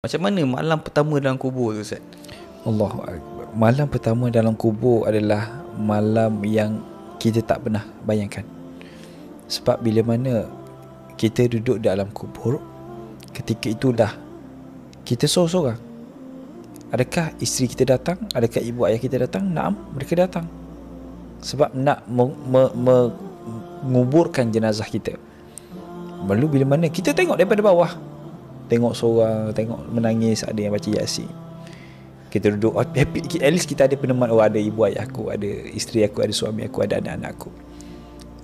Macam mana malam pertama dalam kubur tu, Ustaz? Allahu Akbar. Malam pertama dalam kubur adalah malam yang kita tak pernah bayangkan. Sebab bila mana kita duduk dalam kubur, ketika itulah kita sorang-sorang. Adakah isteri kita datang? Adakah ibu ayah kita datang? Naam, mereka datang. Sebab nak menguburkan jenazah kita. Lalu bila mana kita tengok daripada bawah, tengok seorang, tengok menangis, ada yang baca Yasin. Kita duduk happy, at least kita ada peneman. Oh, ada ibu ayah aku, ada isteri aku, ada suami aku, ada anak-anak aku.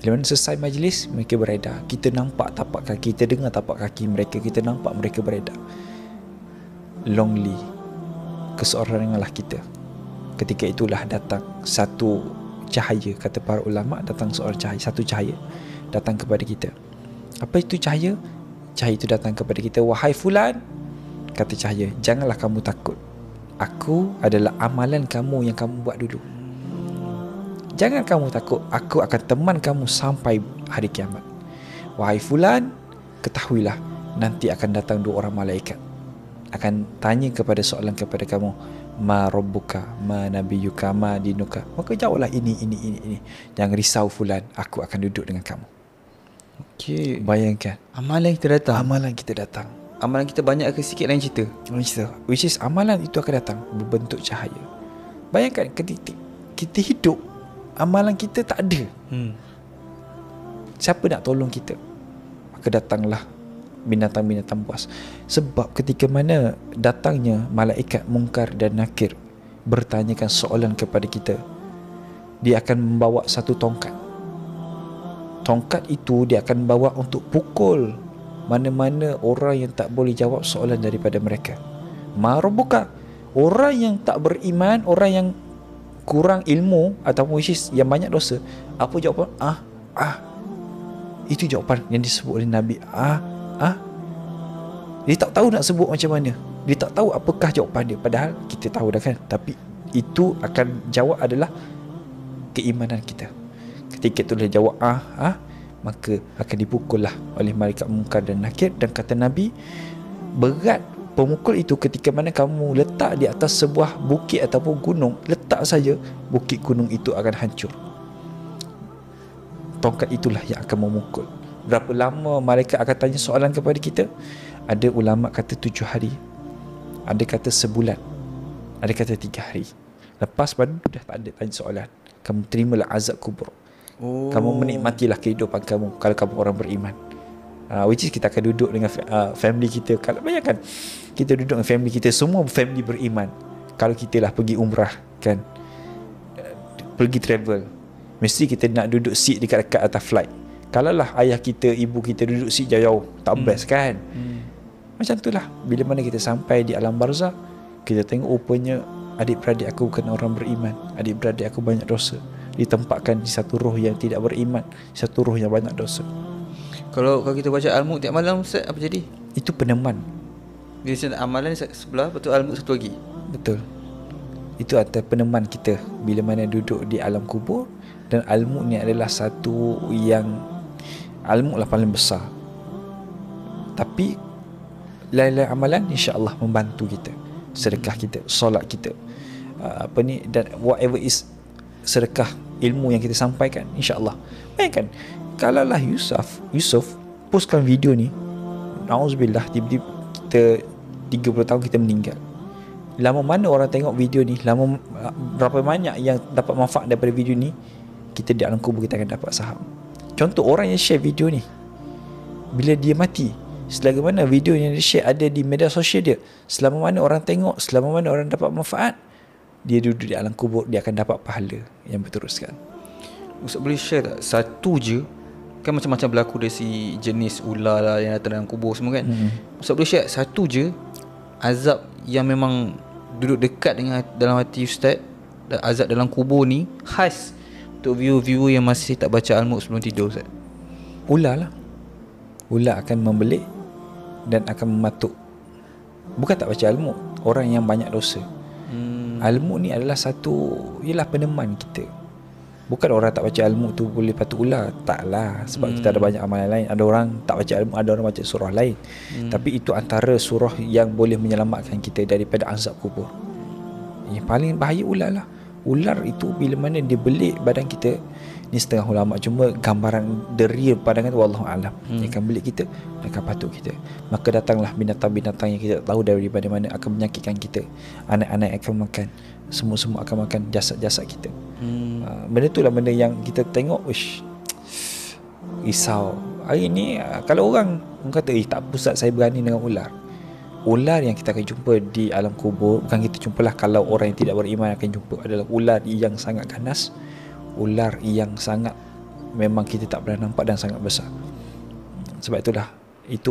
Bila mana selesai majlis, mereka beredar. Kita nampak tapak kaki, kita dengar tapak kaki mereka, kita nampak mereka beredar. Lonely, keseoranganlah kita. Ketika itulah datang satu cahaya, kata para ulama, datang seorang cahaya, satu cahaya datang kepada kita. Apa itu cahaya? Cahaya itu datang kepada kita. Wahai fulan, kata cahaya, janganlah kamu takut. Aku adalah amalan kamu yang kamu buat dulu. Jangan kamu takut, aku akan teman kamu sampai hari kiamat. Wahai fulan, ketahuilah nanti akan datang dua orang malaikat, akan tanya kepada soalan kepada kamu, ma rabbuka, ma nabiyuka, ma dinuka. Maka jawablah ini. Jangan risau fulan, aku akan duduk dengan kamu. Okey. Bayangkan, Amalan kita datang. amalan kita datang. Amalan kita banyak ke sikit lain cerita? Which is amalan itu akan datang berbentuk cahaya. Bayangkan ketika kita hidup, amalan kita tak ada. Siapa nak tolong kita? Maka datanglah binatang-binatang buas. Sebab ketika mana datangnya malaikat Munkar dan Nakir bertanyakan soalan kepada kita, dia akan membawa satu tongkat. Tongkat itu dia akan bawa untuk pukul mana-mana orang yang tak boleh jawab soalan daripada mereka. Ma rabbuka, orang yang tak beriman, orang yang kurang ilmu ataupun which is yang banyak dosa, apa jawapan? Itu jawapan yang disebut oleh Nabi. Dia tak tahu nak sebut macam mana, dia tak tahu apakah jawapan dia. Padahal kita tahu dah kan. Tapi itu akan jawab adalah keimanan kita. Ketika itulah jawab maka akan dipukullah oleh malaikat Munkar dan Nakir. Dan kata Nabi, berat pemukul itu ketika mana kamu letak di atas sebuah bukit ataupun gunung, letak saja, bukit gunung itu akan hancur. Tongkat itulah yang akan memukul. Berapa lama malaikat akan tanya soalan kepada kita? Ada ulama kata 7 hari, ada kata sebulan, ada kata 3 hari. Lepas baru dah tak ada tanya soalan. Kamu terimalah azab kubur. Kamu menikmatilah kehidupan kamu kalau kamu orang beriman. Which is kita akan duduk dengan family kita. Kalau bayangkan kita duduk dengan family kita, semua family beriman. Kalau kita lah pergi umrah kan, pergi travel, mesti kita nak duduk seat dekat-dekat atas flight. Kalau lah ayah kita, ibu kita duduk seat jauh-jauh, tak best kan. Macam itulah bila mana kita sampai di alam barzakh, kita tengok rupanya adik-beradik aku bukan orang beriman, adik-beradik aku banyak dosa, ditempatkan di satu roh yang tidak beriman, satu roh yang banyak dosa. Kalau kita baca Al-Mulk tiap malam, Ustaz, apa jadi? Itu peneman. Dia amalan sebelah, betul Al-Mulk satu lagi. Betul. Itu antara peneman kita bila mana duduk di alam kubur. Dan Al-Mulk ni adalah satu yang Al-Mulk lah paling besar. Tapi lain-lain amalan insya-Allah membantu kita. Sedekah kita, solat kita, dan whatever is sedekah ilmu yang kita sampaikan, insya-Allah. Bayangkan kalaulah Yusuf postkan video ni, nauzubillah, tiba-tiba kita 30 tahun kita meninggal. Lama mana orang tengok video ni, lama berapa banyak yang dapat manfaat daripada video ni, kita di alam kubur kita akan dapat saham. Contoh orang yang share video ni, bila dia mati, selama mana video yang dia share ada di media sosial dia, selama mana orang tengok, selama mana orang dapat manfaat, dia duduk di alam kubur, dia akan dapat pahala yang berteruskan. Ustaz boleh share tak satu je, kan macam-macam berlaku dari si jenis ular lah yang datang dalam kubur semua kan. Ustaz boleh share satu je azab yang memang duduk dekat dengan dalam hati Ustaz, azab dalam kubur ni khas untuk viewer-viewer yang masih tak baca Al-Mulk sebelum tidur, Ustaz? Ular lah. Ular akan membelik dan akan mematuk. Bukan tak baca Al-Mulk, orang yang banyak dosa. Al-Mulk ni adalah satu, ialah peneman kita. Bukan orang tak baca ilmu tu boleh patut ular. Taklah. Sebab kita ada banyak amalan lain. Ada orang tak baca ilmu, ada orang baca surah lain. Tapi itu antara surah yang boleh menyelamatkan kita daripada azab kubur. Yang paling bahaya ular lah. Ular itu bila mana dia belik badan kita, ni setengah ulama cuma gambaran the real pandangan wallahu alam. Dia akan belik kita, dia akan patuk kita. Maka datanglah binatang-binatang yang kita tak tahu daripada mana akan menyakitkan kita. Anak-anak akan makan, semua-semua akan makan jasad-jasad kita. Benda tu lah benda yang kita tengok, uish, risau. Hari ni kalau orang kata tak apa Ustaz, saya berani dengan ular. Ular yang kita akan jumpa di alam kubur, bukan kita jumpalah, kalau orang yang tidak beriman akan jumpa, adalah ular yang sangat ganas, ular yang sangat memang kita tak pernah nampak dan sangat besar. Sebab itulah